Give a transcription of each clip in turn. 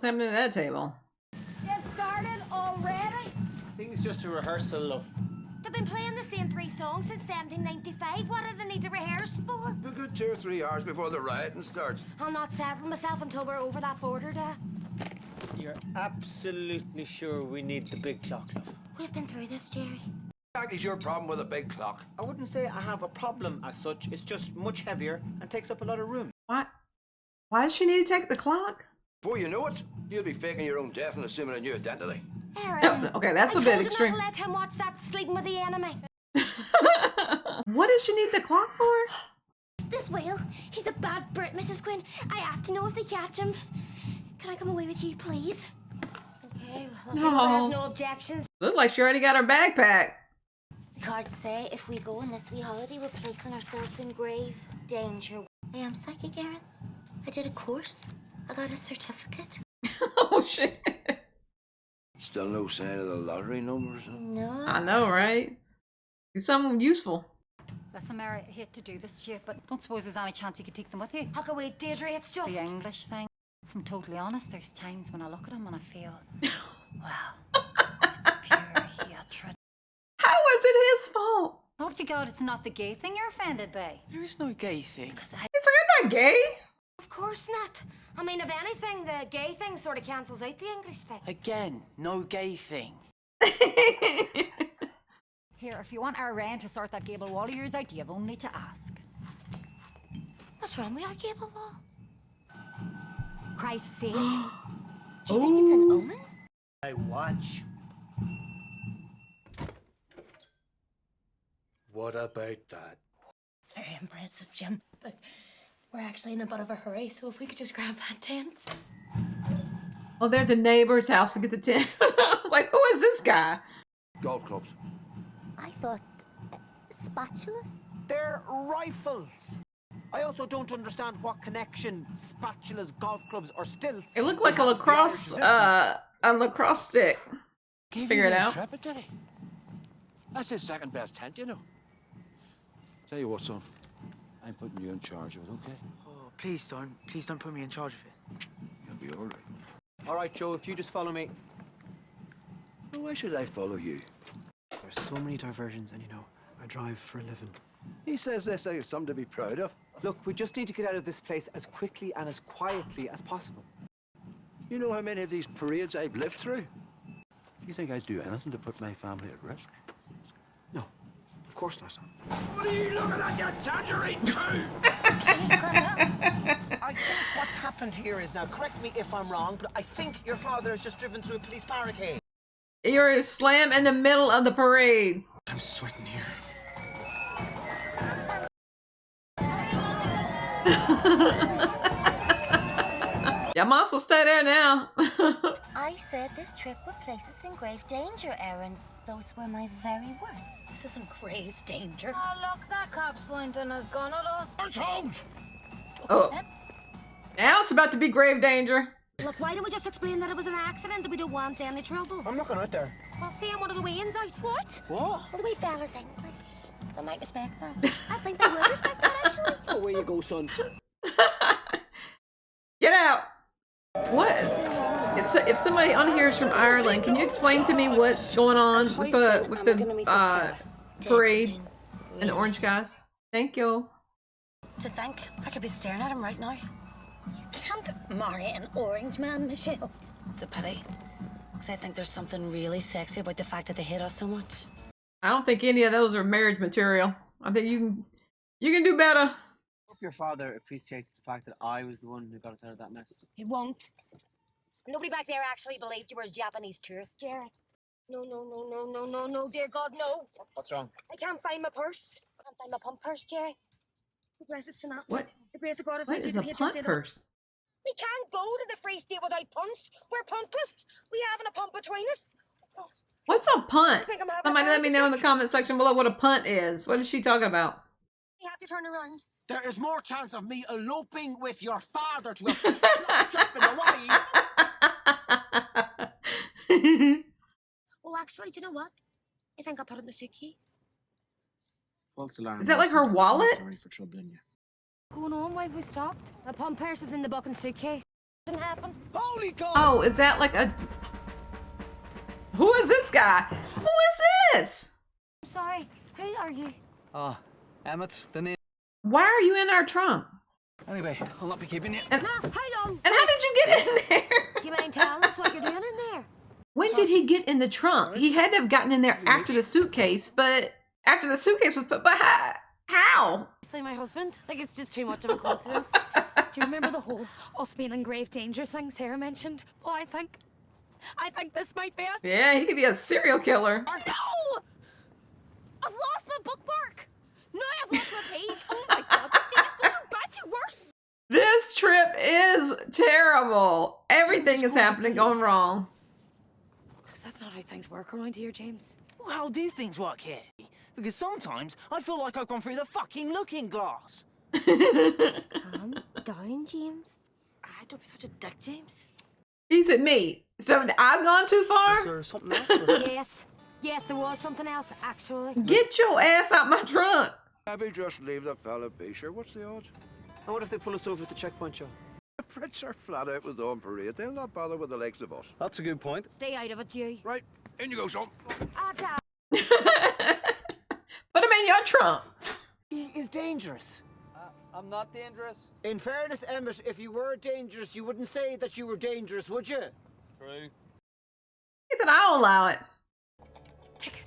What's happening at that table? It started already. I think it's just a rehearsal, love. They've been playing the same 3 songs since 1795. What do they need to rehearse for? A good 2 or 3 hours before the rioting starts. I'll not settle myself until we're over that border there. You're absolutely sure we need the big clock, love? We've been through this, Jerry. Exactly your problem with a big clock. I wouldn't say I have a problem as such. It's just much heavier and takes up a lot of room. What? Why does she need to take the clock? Before you know it, you'll be faking your own death and assuming a new identity. Aaron, Oh, okay, that's a bit extreme. I told you not to let him watch that Sleeping with the Enemy. What does she need the clock for? This whale, he's a bad Brit, Mrs. Quinn. I have to know if they catch him. Can I come away with you, please? Okay, well, No. there's no objections. Look like she already got her bag packed. The cards say if we go on this wee holiday, we're placing ourselves in grave danger. I am psychic, Aaron. I did a course. I got a certificate. Oh, shit. Still no sign of the lottery numbers? No. I know, right? Do something useful. Listen, Mary, I hate to do this to you, but don't suppose there's any chance you could take them with you? How can we, Deirdre? It's just... The English thing. If I'm totally honest, there's times when I look at them and I feel, well, it's pure hatred. How is it his fault? Hope to God it's not the gay thing you're offended by. There is no gay thing. Because He's like, I'm not gay. Of course not. I mean, if anything, the gay thing sort of cancels out the English thing. Again, no gay thing. Here, if you want our rent to sort that gable wall of yours out, you've only to ask. What's wrong with our gable wall? Christ's sake. Do you think it's an omen? I watch. What about that? It's very impressive, Jim, but we're actually in a bit of a hurry, so if we could just grab that tent. Oh, they're at the neighbor's house to get the tent. I was like, who is this guy? Golf clubs. I thought... spatulas? They're rifles. I also don't understand what connection spatulas, golf clubs, or stilts. It looked like a lacrosse stick. Figure it out. Intrepid, did he? That's his second best tent, you know. Tell you what, son. I'm putting you in charge of it, okay? Oh, please don't put me in charge of it. You'll be all right. All right, Joe, if you just follow me. Well, why should I follow you? There's so many diversions, and you know, I drive for a living. He says this like it's something to be proud of. Look, we just need to get out of this place as quickly and as quietly as possible. You know how many of these parades I've lived through? You think I'd do anything to put my family at risk? No, of course not. What are you looking at, you tangerine too? I think what's happened here is, now correct me if I'm wrong, but I think your father has just driven through a police barricade. You're slam in the middle of the parade. I'm sweating here. Your must will stay there now. I said this trip would place us in grave danger, Aaron. Those were my very words. This is in grave danger. Oh, look, that cop's pointing his gun at us. Oh. Now it's about to be grave danger. Look, why don't we just explain that it was an accident, that we don't want any trouble? I'm not going out there. Well, see, I'm one of the weans out. What? What? Well, the wee fella's English. They might respect that. I think they will respect that, actually. Away you go, son. Get out. What? If somebody on here is from Ireland, can you explain to me what's going on with the parade and the orange guys? Thank you. To think, I could be staring at him right now. You can't marry an orange man, Michelle. It's a pity. Because I think there's something really sexy about the fact that they hate us so much. I don't think any of those are marriage material. I think you can do better. I hope your father appreciates the fact that I was the one who got us out of that mess. He won't. Nobody back there actually believed you were a Japanese tourist, Jerry. No, dear God, no. What's wrong? I can't find my purse. Can't find my pump purse, Jerry. The grace is tonight. What? The grace of God is What is a punt purse? We can't go to the Free State without punts. We're puntless. We haven't a punt between us. Oh, What's a punt? I think I'm having Somebody a let me know in the panic attack. comment section below what a punt is. What is she talking about? We have to turn around. There is more chance of me eloping with your father to a trip in Hawaii. Oh, actually, do you know what? I think I'll put it in the suitcase. False alarm. Is that like her wallet? Sorry for troubling you. Going on? Why have we stopped? The pump purse is in the book and suitcase. Didn't happen. Holy God! Oh, is that like a... Who is this guy? Who is this? Sorry. Who are you? Ah, Emmett's the name. Why are you in our trunk? Anyway, I'll not be keeping you. And, No, hold on. and how did you get in there? Do you mind telling us what you're doing in there? When did he get in the trunk? He had to have gotten in there after the suitcase, but after the suitcase was put, but how? Say my husband. Like, it's just too much of a coincidence. Do you remember the whole us being in grave danger thing Sarah mentioned? Well, I think this might be it. Yeah, he could be a serial killer. Or no! I've lost my bookmark. Now I've lost my page. Oh my God, this day just goes from bad to worse. This trip is terrible. Everything is happening going wrong. That's not how things work around here, James. Well, how do things work here? Because sometimes I feel like I've gone through the fucking looking glass. Calm down, James. Don't be such a dick, James. He said me. So I've gone too Is far? there something else? Or... Yes. Yes, there was something else, actually. Get your ass out my trunk. Maybe just leave the fella be, sure. What's the odds? And what if they pull us over at the checkpoint, Joe? The Brits are flat out with on parade. They'll not bother with the likes of us. That's a good point. Stay out of it, you. Right, in you go, son. Ah, Dad. Put him in your trunk. He is dangerous. I'm not dangerous. In fairness, Emmett, if you were dangerous, you wouldn't say that you were dangerous, would you? True. He said, I'll allow it. Tick.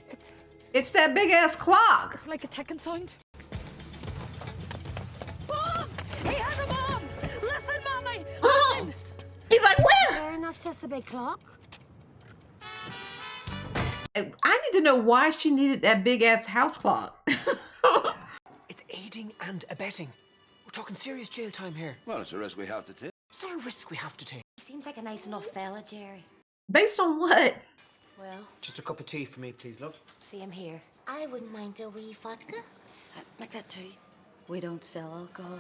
It's It's that big ass clock. like a ticking sound. Mom! He has a bomb! Listen, Mommy! Listen! He's like, where? Aaron, that's just a big clock. I need to know why she needed that big ass house clock. It's aiding and abetting. We're talking serious jail time here. Well, it's a risk we have to take. Is there a risk we have to take? He seems like a nice enough fella, Jerry. Based on what? Well, Just a cup of tea for me, please, love. same here. I wouldn't mind a wee vodka. Like that too. We don't sell alcohol.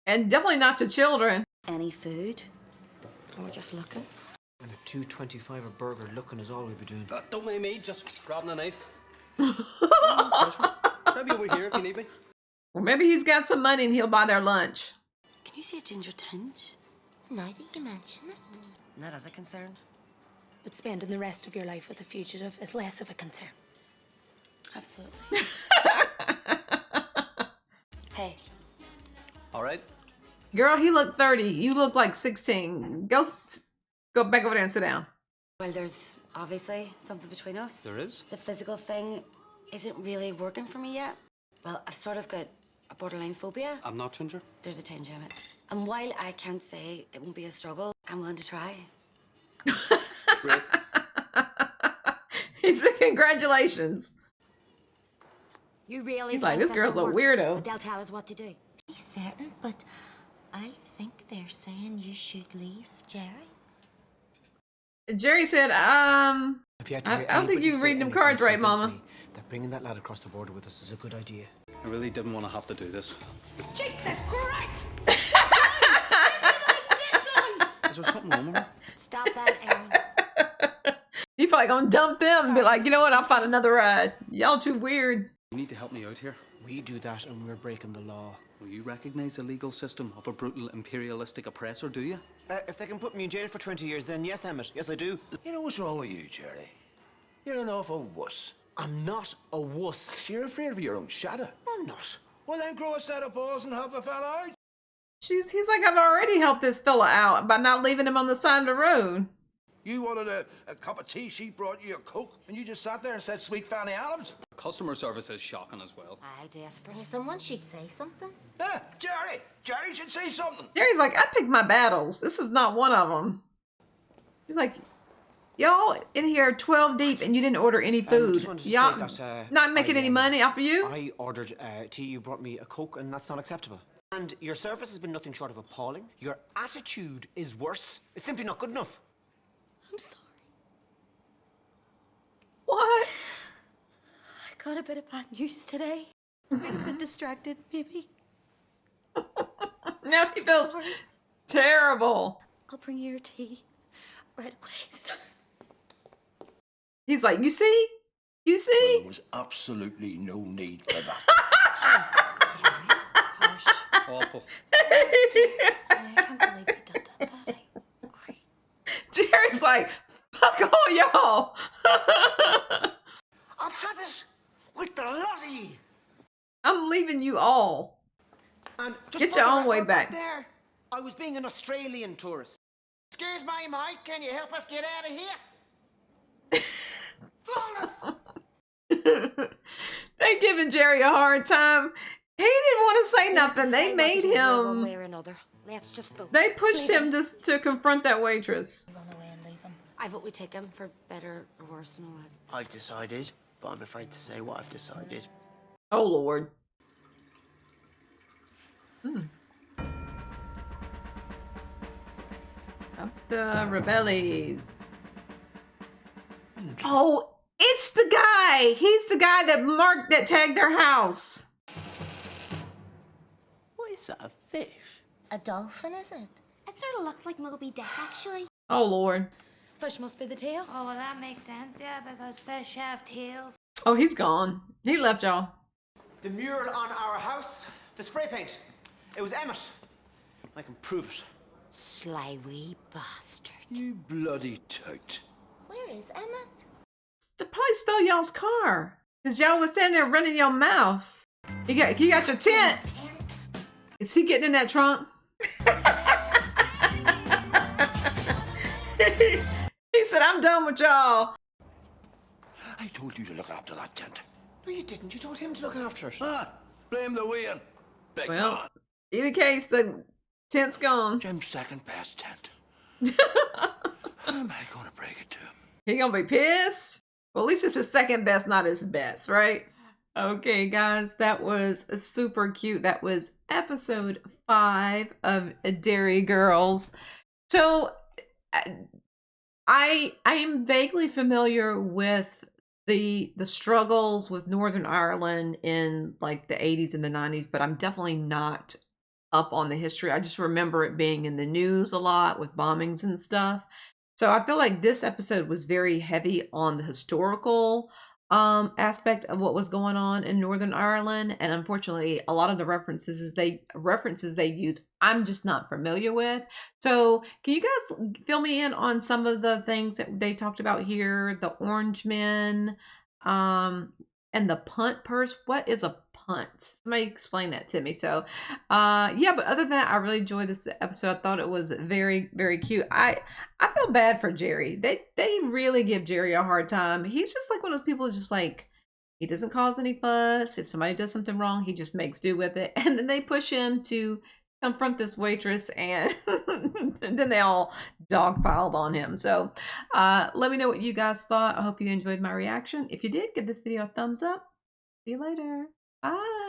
And definitely not to children. Any food. We're just looking. And a 2.25 a burger looking is all we'll be doing. Don't mind me, just grabbing a knife. Maybe over here if you need me. Or maybe he's got some money and he'll buy their lunch. Can you see a ginger tinge? Now that you mention it. That is a concern. But spending the rest of your life with a fugitive is less of a concern. Absolutely. Hey. All right. Girl, he looked 30. You look like 16. Go back over there and sit down. Well, there's obviously something between us. There is? The physical thing isn't really working for me yet. Well, I've sort of got a borderline phobia. I'm not Ginger. There's a tinge in it. And while I can't say it won't be a struggle, I'm willing to try. Great. He said, congratulations. You really He's like, think this girl's this'll a work? weirdo. But they'll tell us what to do. Be certain, but I think they're saying you should leave, Jerry. Jerry said, If you had to I hear don't think anybody you're say reading them anything cards to right, convince Mama. me that bringing that lad across the border with us is a good idea. I really didn't want to have to do this. Jesus Christ! Is there something wrong with her? Stop that, Aaron. He's probably gonna dump them and be like, you know what, I'll find another ride. Y'all too weird. You need to help me out here. We do that and we're breaking the law. Will you recognize the legal system of a brutal imperialistic oppressor, do you? If they can put me in jail for 20 years, then yes, Emmett. Yes, I do. You know what's wrong with you, Jerry? You're an awful wuss. I'm not a wuss. You're afraid of your own shadow. I'm not. Well, then grow a set of balls and help the fella out. He's like, I've already helped this fella out by not leaving him on the side of the road. You wanted a cup of tea, she brought you a Coke, and you just sat there and said, Sweet Fanny Adams. Customer service is shocking as well. I desperately. Someone should say something. Yeah, Jerry! Jerry should say something. Jerry's like, I pick my battles. This is not one of them. He's like, y'all in here 12 deep and you didn't order any food. just wanted to say Y'all that, not making any money off of you? I ordered tea, you brought me a Coke, and that's not acceptable. And your service has been nothing short of appalling. Your attitude is worse. It's simply not good enough. I'm sorry. What? I got a bit of bad news today. I've been distracted, maybe. Now he feels terrible. I'll bring you your tea right away, sir. He's like, you see? You see? There was absolutely no need for that. Harsh. Awful. I can't believe you did that, Daddy. Jerry's like, fuck all y'all. I've had it with the lot of ye. I'm leaving you all. And just Get for your the own way record back. There, I was being an Australian tourist. Excuse me, mate. Can you help us get out of here? Flawless. They giving Jerry a hard time. He didn't want to say nothing. They made One way him. or another. Let's just vote. They pushed him to confront that waitress. Run away and leave him. I vote we take him for better or worse and all that. I've decided, but I'm afraid to say what I've decided. Oh, Lord. Up the rebellies. Oh, it's the guy. He's the guy that tagged their house. What is that, a fish? A dolphin, is it? It sort of looks like Moby Dick, actually. Oh, Lord. Fish must be the tail. Oh, well, that makes sense, yeah, because fish have tails. Oh, he's gone. He left y'all. The mural on our house, the spray paint. It was Emmett. I can prove it. Sly wee bastard. You bloody tout. Where is Emmett? They probably stole y'all's car. Because y'all was standing there running your mouth. You got your tent. Tent. Is he getting in that trunk? He said, I'm done with y'all. I told you to look after that tent. No, you didn't. You told him to look after it. Ah, blame the wind. Big Well, man. either case, the tent's gone. Jim's second best tent. How am I going to break it to him? He gonna be pissed. Well, at least it's his second best, not his best, right? Okay, guys, that was super cute. That was episode 5 of Derry Girls. So, I am vaguely familiar with the struggles with Northern Ireland in like the 80s and the 90s, but I'm definitely not up on the history. I just remember it being in the news a lot with bombings and stuff. So I feel like this episode was very heavy on the historical aspect of what was going on in Northern Ireland, and unfortunately a lot of the references they use I'm just not familiar with. So can you guys fill me in on some of the things that they talked about here? The Orange Men, and the punt purse. What is a punt? Somebody explain that to me. So yeah, but other than that, I really enjoyed this episode. I thought it was very, very cute. I feel bad for Jerry. They really give Jerry a hard time. He's just like one of those people who's just like, he doesn't cause any fuss. If somebody does something wrong, he just makes do with it. And then they push him to confront this waitress, and and then they all dogpiled on him. So let me know what you guys thought. I hope you enjoyed my reaction. If you did, give this video a thumbs up. See you later. Bye.